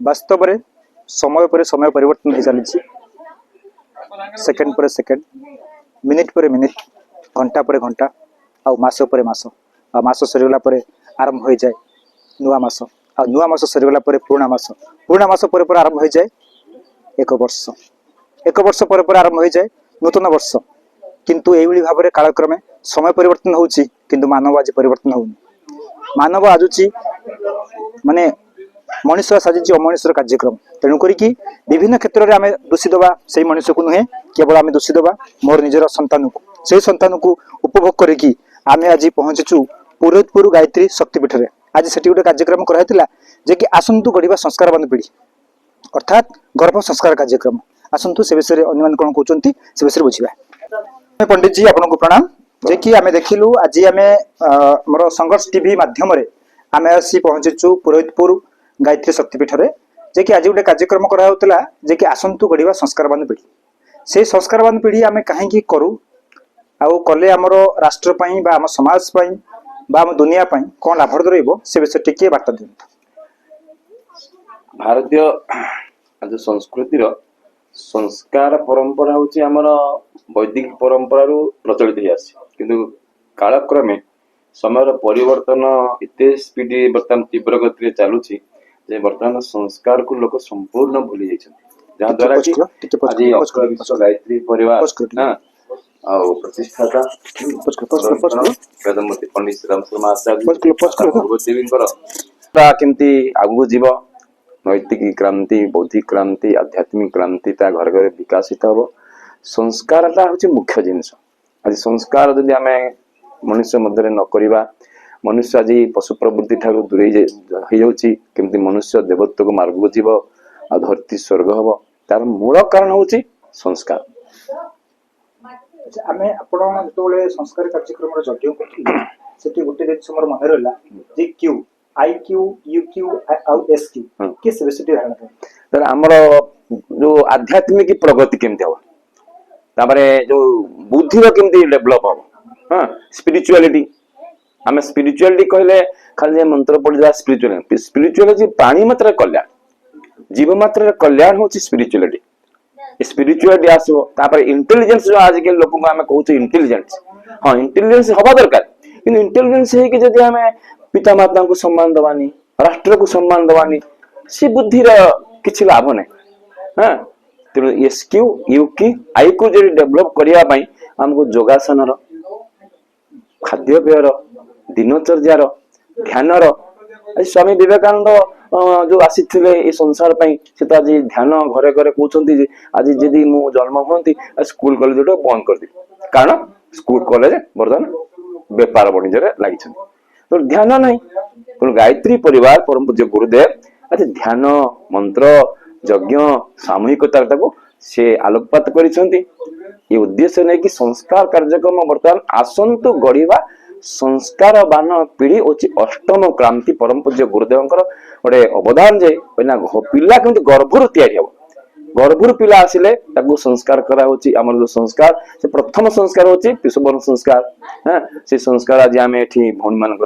वास्तव में समय पर समय परिवर्तन हो चली सेकेंड पर सेकेंड मिनिट पर मिनिट घंटा पर घंटा आ मास पर मास आ मास सरीगला आरंभ हो जाए नुआ मास आ नुआ मास सरीगला पुराणा मास पर आरंभ हो जाए एक वर्ष पर आरंभ हो जाए नूतन वर्ष किंतु यही भाव में कालक्रमे समय परिवर्तन होउची किंतु मानव आज परिवर्तन होउनी मानव आजुची माने मनुष्य साजिची अमनुष्यर कार्यक्रम तेणु करी विभिन्न क्षेत्र में आम दोषी दबा से मनुष्य को नुहे केवल आम दोषी दबा मोर निजर संतान को से संतान को उपभोग करी आम आज पहुंचीचु पुरोहितपुर गायत्री शक्तिपीठ में आज से गोटे कार्यक्रम कराइला जे कि आसंतु गढ़ा संस्कारवान पीढ़ी अर्थात गर्भ संस्कार कार्यक्रम आसंतु से विषय अन्य कौन कहते से विषय बुझा पंडित जी आपको प्रणाम जे कि आम देखिलु आज आम मोर संघर्ष टीवी माध्यम आम आसी पहुंचीचु पुरोहितपुर गायत्री शक्तिपीठ में जे कि आज गोटे कार्यक्रम कराला जे कि आसंतु गढ़ा संस्कारवान पीढ़ी से संस्कारवान पीढ़ी आम कहीं करूँ आउ कले आमर राष्ट्र आम समाज आम दुनिया कौन लाभ रही से विषय टिके बार्ता दिखाँ भारतीय आज संस्कृतिर संस्कार परंपरा हूँ आमर वैदिक परंपरा प्रचलित हो किंतु कालक्रमे समय परिवर्तन इतने स्पीड बर्तमान तीव्र गति चलुची जे बर्तमान संस्कार को लोक संपूर्ण भूली जाइछन्ति जहाद्वारा कि आज विश्व गायत्री परिवार प्रतिष्ठाता वेदमती पंडित श्री राम शर्मा आचार्य केमती आगु जीव नैतिक क्रांति बौद्धिक क्रांति आध्यात्मिक क्रांति ता घर घर विकसित हम संस्कार हूँ मुख्य जिनस आज संस्कार जदि आम मनुष्य मध्य न करवा मनुष्य आज पशु प्रवृत्ति ठार दूरे केमती मनुष्य देवत्व को मार्ग को जीव आ धरती स्वर्ग हम तार मूल कारण हूँ संस्कार आम जो संस्कार कार्यक्रम जज्ञ कर गोटे जिन मोर मन रहा जे Q I Q U Q आउ एस क्यू किस विषय धारणा आमर जो आध्यात्मिक प्रगति केमती हम तापरे जो बुद्धि केमती डेभलप हम हाँ स्पिरिचुआलिटी आम स्पिरिचुआलिटी कहले खाली मंत्र पढ़ी जा स्पिरिचुआलिटी प्राणी मात्र कल्याण जीव मात्र कल्याण हूँ स्पिरिचुआलिटी स्पिरिचुआलिटी आसो तापर इंटेलिजेंस जो आज के लोक को आम कहूँ इंटेलिजेंस हाँ इंटेलिजेंस हवा दरकार कि इंटेलिजेंस है कि जब आम पिता माता को सम्मान दवानी राष्ट्र को सम्मान दवानी सी बुद्धिर किसी लाभ ना हाँ तेणु एस क्यू यू की आई को जो डेभलप करने आमको योगासन खाद्यपेयर दिनचर्यार ध्यानर स्वामी विवेकानंद जो आसी संसार से तो आज ध्यान घरे घरे कहते आज जदि मु जन्म होती स्कूल कॉलेज बंद कर दी कारण स्कूल कॉलेज बर्तमान बेपार वाणिज्य लगी तो ध्यान नहीं तेणु गायत्री परिवार परम पूज्य गुरुदेव आज ध्यान मंत्र यज्ञ सामूहिकता से आलोकपात करिसेंती ये उद्देश्य नहीं कि संस्कार कार्यक्रम बर्तमान आसंतु गढ़ा संस्कारवान पीढ़ी होची अष्टम क्रांति परम पूज्य गुरुदेव गोटे अवदान जे पिला केमती गर्भर तैयारी हम गर्भर पिला आसिले संस्कार करा आमर जो संस्कार से प्रथम संस्कार होची सुवर्ण संस्कार हाँ से संस्कार आज आम ये भौणी मान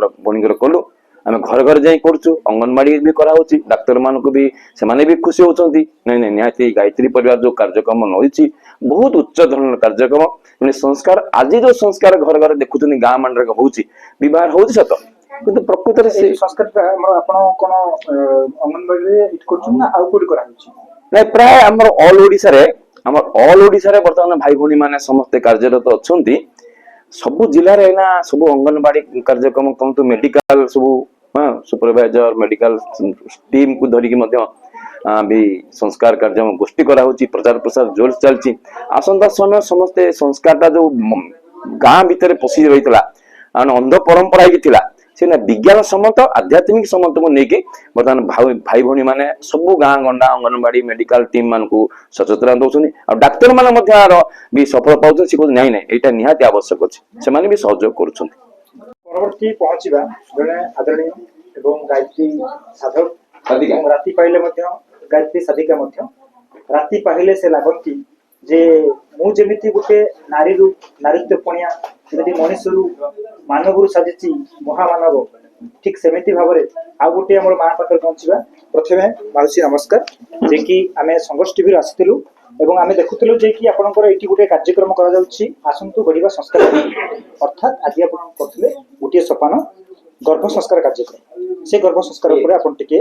कलु आम घर घर जाई करूँ अंगनवाड़ी भी कराऊँ डाक्तर मान को भी से भी खुशी होती नहीं नहीं निहाती गायत्री परिवार जो कार्यक्रम नई बहुत उच्च धरण कार्यक्रम संस्कार आज जो संस्कार घर घर देखुं गाँ मान हो सत कि प्रकृत से संस्कार नहीं प्राय आम ऑल ओडिशा बर्तमान भाई भौणी मैंने समस्ते कार्यरत अच्छा सबु जिले में सब अंगनवाड़ी कार्यक्रम कहतु मेडिकल सब हाँ सुपरवाइजर मेडिकल टीम को धरिकी भी संस्कार कार्यक्रम गोष्ठी कराऊँच प्रचार प्रसार जोर चलती आसंता समय समस्ते संस्कार जो गाँ भितर पशि रही अंध परंपरा से विज्ञान सम्मत आध्यात्मिक सम्मत को लेकिन बर्तमान भाई भौणी मैंने सब गाँ गंडा अंगनवाड़ी मेडिकल टीम मान को सचेतना दौरान डाक्तर मान भी सफल पाँच सी कहते नहीं यहाँ निहाती आवश्यक अच्छे से भी सहयोग कर परवर्ती पहुंचवा जड़े आदरणीय एवं गायत्री साधक राति पाइले गायत्री साधिका राति पाइले से लगती जे मु जेमिति गोटे नारी नारीत्व पणिया जमी मनुष्य मानव साजिची महामानव ঠিক ସେମିତି ଭାବରେ ଆଉ ଗୋଟେ ଆମର ମା ପାଖରେ ପହଞ୍ଚିବା। ପ୍ରଥମେ ମାଉସୀ ନମସ୍କାର, ଯେ କି ଆମେ ସଂଘର୍ଷ ଟିଭିରୁ ଆସିଥିଲୁ ଏବଂ ଆମେ ଦେଖୁଥିଲୁ ଯେ କି ଆପଣଙ୍କର ଏଇଠି ଗୋଟେ କାର୍ଯ୍ୟକ୍ରମ କରାଯାଉଛି ଆସନ୍ତୁ ଗଢିବା ସଂସ୍କାର, ଅର୍ଥାତ୍ ଆଜି ଆପଣ କରୁଥିଲେ ଗୋଟିଏ ସୋପାନ ଗର୍ଭ ସଂସ୍କାର କାର୍ଯ୍ୟକ୍ରମ। ସେ ଗର୍ଭ ସଂସ୍କାର ଉପରେ ଆପଣ ଟିକେ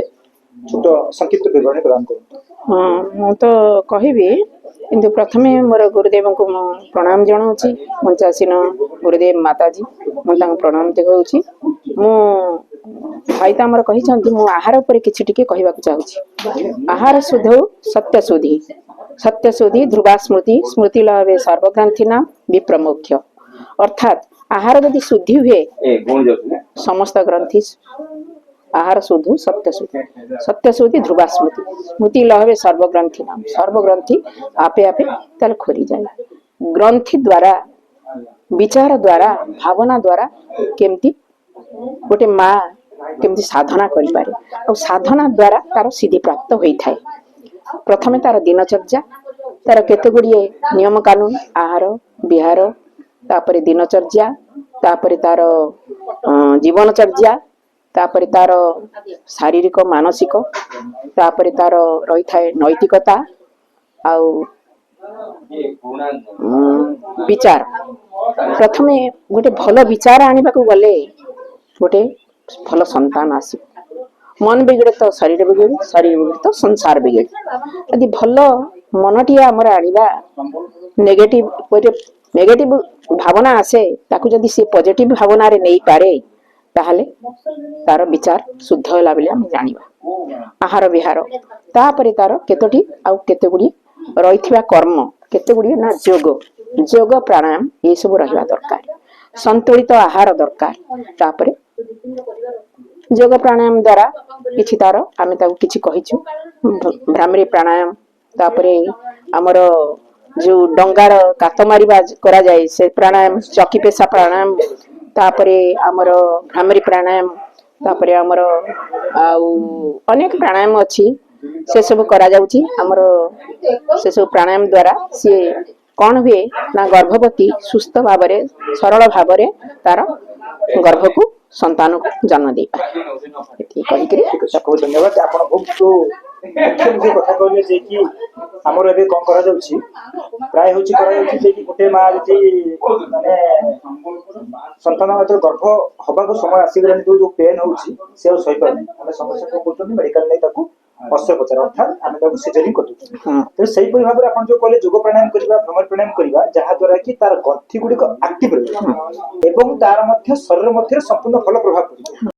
ଛୋଟ ସଂକ୍ଷିପ୍ତ ବିବରଣୀ ପ୍ରଦାନ କରନ୍ତୁ। ହଁ ମୁଁ ତ କହିବି, କିନ୍ତୁ ପ୍ରଥମେ ମୋର ଗୁରୁଦେବଙ୍କୁ ମୁଁ ପ୍ରଣାମ ଜଣାଉଛି। ପଞ୍ଚାସୀନ ଗୁରୁଦେବ ମାତାଜୀ, ମୁଁ ତାଙ୍କୁ ପ୍ରଣାମ ଦେଖାଉଛି। ମୁଁ ଭାଇ ତ ଆମର କହିଛନ୍ତି, ମୁଁ ଆହାର ଉପରେ କିଛି ଟିକେ କହିବାକୁ ଚାହୁଁଛି। ଆହାର ଶୁଦ୍ଧ ସତ୍ୟ ଶୁଦ୍ଧି, ସତ୍ୟ ଶୁଦ୍ଧି ଧ୍ରୁବା ସ୍ମୃତି, ସ୍ମୃତି ଲହବେ ସର୍ବଗ୍ରାନ୍ଥି ନାମ ବିପ୍ରମୋକ୍ଷ। ଅର୍ଥାତ୍ ଆହାର ଯଦି ଶୁଦ୍ଧି ହୁଏ ସମସ୍ତ ଗ୍ରନ୍ଥି, ଆହାର ଶୁଦ୍ଧ ସତ୍ୟ ଶୁଦ୍ଧି, ସତ୍ୟ ଶୁଦ୍ଧି ଧ୍ରୁବା ସ୍ମୃତି, ସ୍ମୃତି ଲହବେ ସର୍ବଗ୍ରନ୍ଥି ନାମ, ସର୍ବଗ୍ରନ୍ଥି ଆପେ ଆପେ ତାହେଲେ ଖୋଲିଯାଏ। ଗ୍ରନ୍ଥି ଦ୍ୱାରା, ବିଚାର ଦ୍ୱାରା, ଭାବନା ଦ୍ୱାରା କେମିତି ଗୋଟେ ମା କେମିତି ସାଧନା କରିପାରେ, ଆଉ ସାଧନା ଦ୍ୱାରା ତାର ସିଦ୍ଧି ପ୍ରାପ୍ତ ହୋଇଥାଏ। ପ୍ରଥମେ ତାର ଦିନଚର୍ଯ୍ୟା, ତାର କେତେ ଗୁଡ଼ିଏ ନିୟମ କାନୁନ, ଆହାର ବିହାର, ତାପରେ ଦିନଚର୍ଯ୍ୟା, ତାପରେ ତାର ଜୀବନଚର୍ଯ୍ୟା, ତାପରେ ତାର ଶାରୀରିକ ମାନସିକ, ତାପରେ ତାର ରହିଥାଏ ନୈତିକତା ଆଉ ବିଚାର। ପ୍ରଥମେ ଗୋଟେ ଭଲ ବିଚାର ଆଣିବାକୁ ଗଲେ ଗୋଟେ ଭଲ ସନ୍ତାନ ଆସିବ। ମନ ବିଗିଡେ ତ ଶରୀର ବିଗିଡେ, ଶରୀର ବିଗିଡେ ତ ସଂସାର ବିଗିଡେ। ଯଦି ଭଲ ମନଟିଏ ଆମର ଆଣିବା, ନେଗେଟିଭ ଭାବନା ଆସେ, ତାକୁ ଯଦି ସେ ପଜିଟିଭ ଭାବନାରେ ନେଇପାରେ, ତାହେଲେ ତାର ବିଚାର ଶୁଦ୍ଧ ହେଲା ବୋଲି ଆମେ ଜାଣିବା। ଆହାର ବିହାର, ତାପରେ ତାର କେତୋଟି ଆଉ କେତେ ଗୁଡ଼ିଏ ରହିଥିବା କର୍ମ, କେତେ ଗୁଡ଼ିଏ ନା ଯୋଗ ପ୍ରାଣାୟାମ ଏସବୁ ରହିବା ଦରକାର। ସନ୍ତୁଳିତ ଆହାର ଦରକାର। ତାପରେ ଯୋଗ ପ୍ରାଣାୟାମ ଦ୍ୱାରା କିଛି ତାର ଆମେ ତାକୁ କିଛି କହିଛୁ, ଭ୍ରାମରୀ ପ୍ରାଣାୟାମ, ତାପରେ ଆମର ଯୋଉ ଡଙ୍ଗାର କାତ ମାରିବା କରାଯାଏ ସେ ପ୍ରାଣାୟାମ, ଚକି ପେଶା ପ୍ରାଣାୟାମ, ତାପରେ ଆମର ଭ୍ରାମରୀ ପ୍ରାଣାୟାମ, ତାପରେ ଆମର ଆଉ ଅନେକ ପ୍ରାଣାୟାମ ଅଛି, ସେ ସବୁ କରାଯାଉଛି। ଆମର ସେ ସବୁ ପ୍ରାଣାୟାମ ଦ୍ୱାରା ସିଏ କଣ ହୁଏ ନା ଗର୍ଭବତୀ ସୁସ୍ଥ ଭାବରେ, ସରଳ ଭାବରେ ତାର ଗର୍ଭକୁ ସନ୍ତାନକୁ ଜନ୍ମ ଦେଇପାରେ। ଏତିକି କହିକିରି ବହୁତ ଧନ୍ୟବାଦ। ଆପଣ ବହୁତ ମୁଖ୍ୟ କଥା କହିଲେ ଯେ କି ଆମର ଏବେ କଣ କରାଯାଉଛି, ପ୍ରାୟ ହଉଛି କରାଯାଉଛି ଯେ କି ଗୋଟେ ମା ଯଦି ମାନେ ସନ୍ତାନ ଯେତେବେଳେ ଗର୍ଭ ହବାକୁ ସମୟ ଆସିଗଲାଣି, ଯୋଉ ପେନ୍ ହଉଛି ସେ ଆଉ ସହିପାରୁନି, ଆମେ ସମସ୍ତେ କଣ କରୁଛନ୍ତି ମେଡିକାଲ ନେଇ ତାକୁ ଅସ୍ତ୍ରୋପଚାର, ଅର୍ଥାତ୍ ଆମେ ତାକୁ ସିଜରିଂ କରୁଛୁ। ତେଣୁ ସେଇପରି ଭାବରେ ଆପଣ ଯୋଉ କହିଲେ ଯୋଗ ପ୍ରାଣାୟାମ କରିବା, ଭ୍ରମର ପ୍ରାଣାୟାମ କରିବା, ଯାହା ଦ୍ୱାରା କି ତାର ଗଣ୍ଠି ଗୁଡିକ ଆକ୍ଟିଭ ରହିବ ଏବଂ ତାର ମଧ୍ୟ ଶରୀର ମଧ୍ୟରେ ସମ୍ପୂର୍ଣ୍ଣ ଭଲ ପ୍ରଭାବ ପଡିବ।